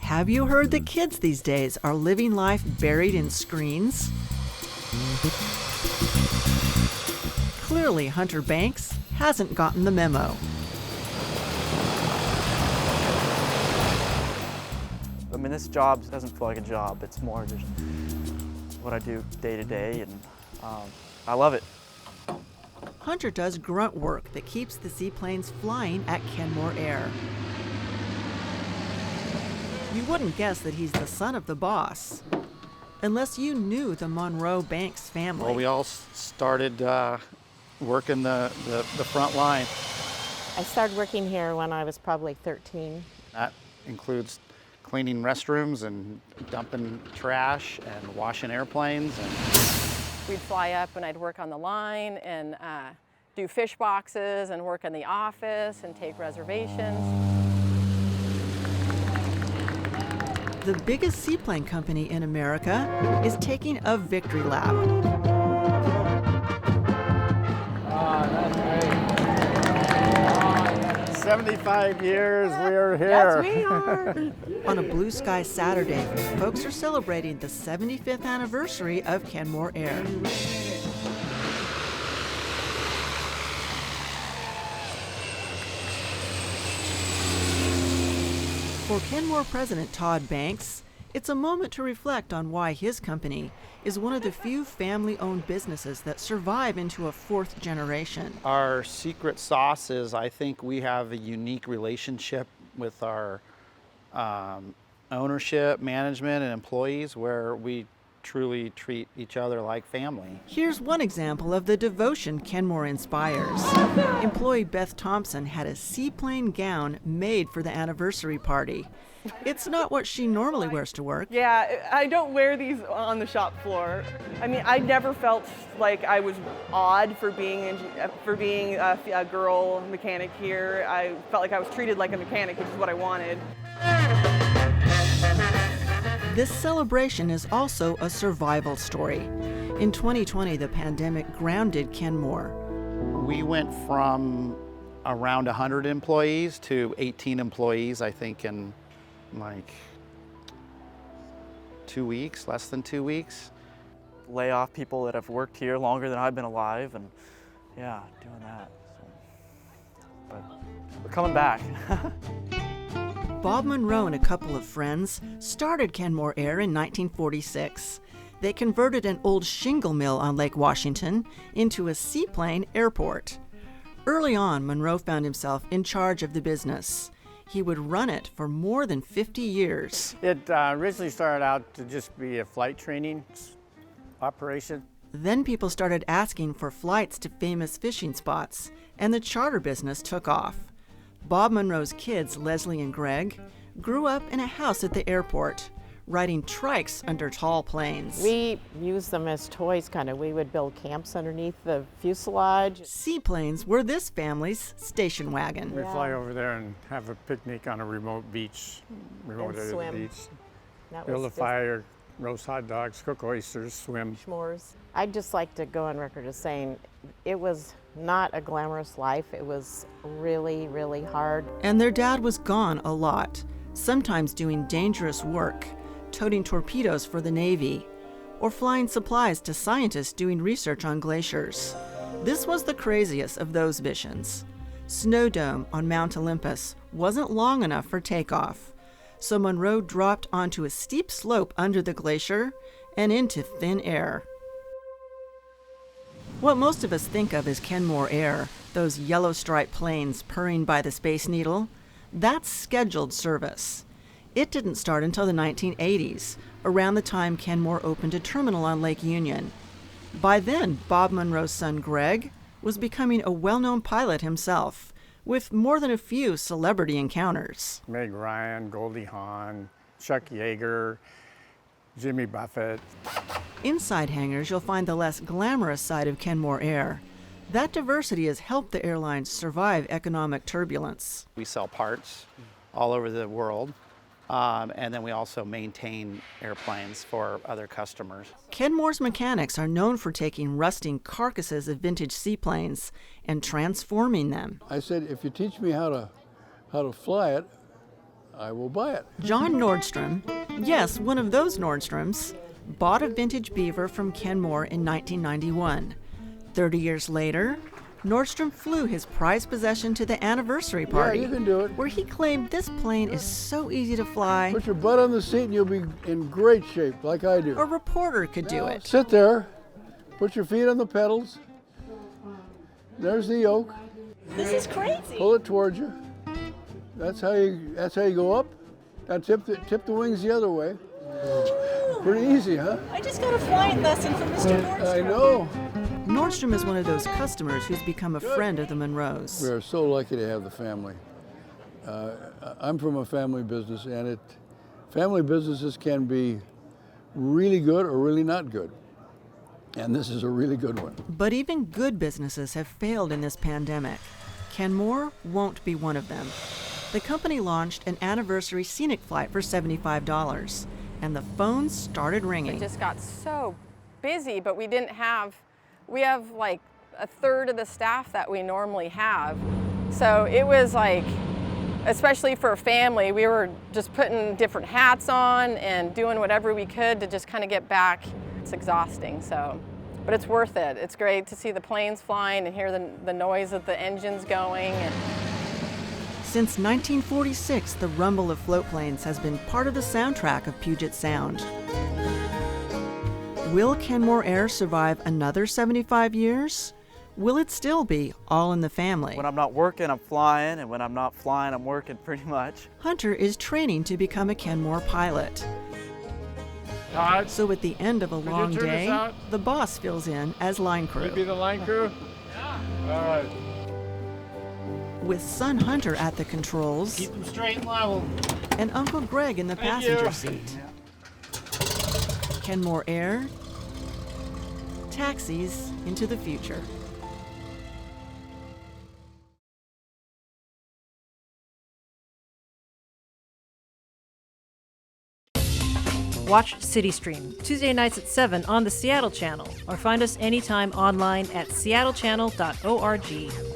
Have you heard that kids these days are living life buried in screens? Clearly, Hunter Banks hasn't gotten the memo. I mean, this job doesn't feel like a job. It's more just what I do day to day, and I love it. Hunter does grunt work that keeps the seaplanes flying at Kenmore Air. You wouldn't guess that he's the son of the boss, unless you knew the Monroe Banks family. Well, we all started working the front line. I started working here when I was probably 13. That includes cleaning restrooms and dumping trash and washing airplanes. And we'd fly up and I'd work on the line and do fish boxes and work in the office and take reservations. The biggest seaplane company in America is taking a victory lap. 75 years we're here. Yes, we are. On a blue sky Saturday, folks are celebrating the 75th anniversary of Kenmore Air. For Kenmore President Todd Banks, it's a moment to reflect on why his company is one of the few family-owned businesses that survive into a fourth generation. our secret sauce is, I think we have a unique relationship with our ownership, management, and employees where we truly treat each other like family. Here's one example of the devotion Kenmore inspires. Employee Beth Thompson had a seaplane gown made for the anniversary party. It's not what she normally wears to work. Yeah, I don't wear these on the shop floor. I mean, I never felt like I was odd for being a girl mechanic here. I felt like I was treated like a mechanic, which is what I wanted. This celebration is also a survival story. In 2020, the pandemic grounded Kenmore. We went from around 100 employees to 18 employees, I think, in like 2 weeks, less than 2 weeks. Lay off people that have worked here longer than I've been alive, and yeah, doing that. So, but we're coming back. Bob Monroe and a couple of friends started Kenmore Air in 1946. They converted an old shingle mill on Lake Washington into a seaplane airport. Early on, Monroe found himself in charge of the business. He would run it for more than 50 years. It originally started out to just be a flight training operation. Then people started asking for flights to famous fishing spots, and the charter business took off. Bob Monroe's kids, Leslie and Greg, grew up in a house at the airport, riding trikes under tall planes. We used them as toys, kind of. We would build camps underneath the fuselage. Seaplanes were this family's station wagon. We fly over there and have a picnic on a remote beach, remote And area of swim. the beach. That Build a was just fire, roast hot dogs, cook oysters, swim. s'mores. I'd just like to go on record as saying it was not a glamorous life. It was really, really hard. And their dad was gone a lot, sometimes doing dangerous work, toting torpedoes for the Navy, or flying supplies to scientists doing research on glaciers. This was the craziest of those missions. Snow Dome on Mount Olympus wasn't long enough for takeoff, so Monroe dropped onto a steep slope under the glacier and into thin air. What most of us think of as Kenmore Air, those yellow striped planes purring by the Space Needle, that's scheduled service. It didn't start until the 1980s, around the time Kenmore opened a terminal on Lake Union. By then, Bob Monroe's son Greg was becoming a well-known pilot himself, with more than a few celebrity encounters. Meg Ryan, Goldie Hawn, Chuck Yeager, Jimmy Buffett. Inside hangars, you'll find the less glamorous side of Kenmore Air. That diversity has helped the airlines survive economic turbulence. We sell parts all over the world, And then we also maintain airplanes for other customers. Kenmore's mechanics are known for taking rusting carcasses of vintage seaplanes and transforming them. I said, if you teach me how to fly it, I will buy it. John Nordstrom, yes, one of those Nordstroms, bought a vintage Beaver from Kenmore in 1991. 30 years later, Nordstrom flew his prized possession to the anniversary party, Yeah, you can do it. where he claimed this plane is so easy to fly, Put your butt on the seat and you'll be in great shape, like I do. a reporter could do it. Sit there, put your feet on the pedals. There's the yoke. This is crazy. Pull it towards you. That's how you go up. Now tip the wings the other way. Pretty easy, huh? I just got a flying lesson from Mr. Nordstrom. I know. Nordstrom is one of those customers who's become a friend of the Monroes. We are so lucky to have the family. I'm from a family business, and family businesses can be really good or really not good. And this is a really good one. But even good businesses have failed in this pandemic. Kenmore won't be one of them. The company launched an anniversary scenic flight for $75, and the phones started ringing. It just got so busy, but we have like a third of the staff that we normally have. So it was like, especially for a family, we were just putting different hats on and doing whatever we could to just kind of get back. It's exhausting, but it's worth it. It's great to see the planes flying and hear the noise of the engines going. Since 1946, the rumble of float planes has been part of the soundtrack of Puget Sound. Will Kenmore Air survive another 75 years? Will it still be all in the family? When I'm not working, I'm flying, and when I'm not flying, I'm working pretty much. Hunter is training to become a Kenmore pilot. Todd, So at the end of a long turn this day, out? the boss fills in as line crew. you be the line crew? Yeah. All right. With son Hunter at the controls Keep them straight and level. and Uncle Greg in the Thank passenger you. seat. Kenmore Air taxis into the future. Watch CityStream Tuesday nights at 7 on the Seattle channel, or find us anytime online at seattle.gov.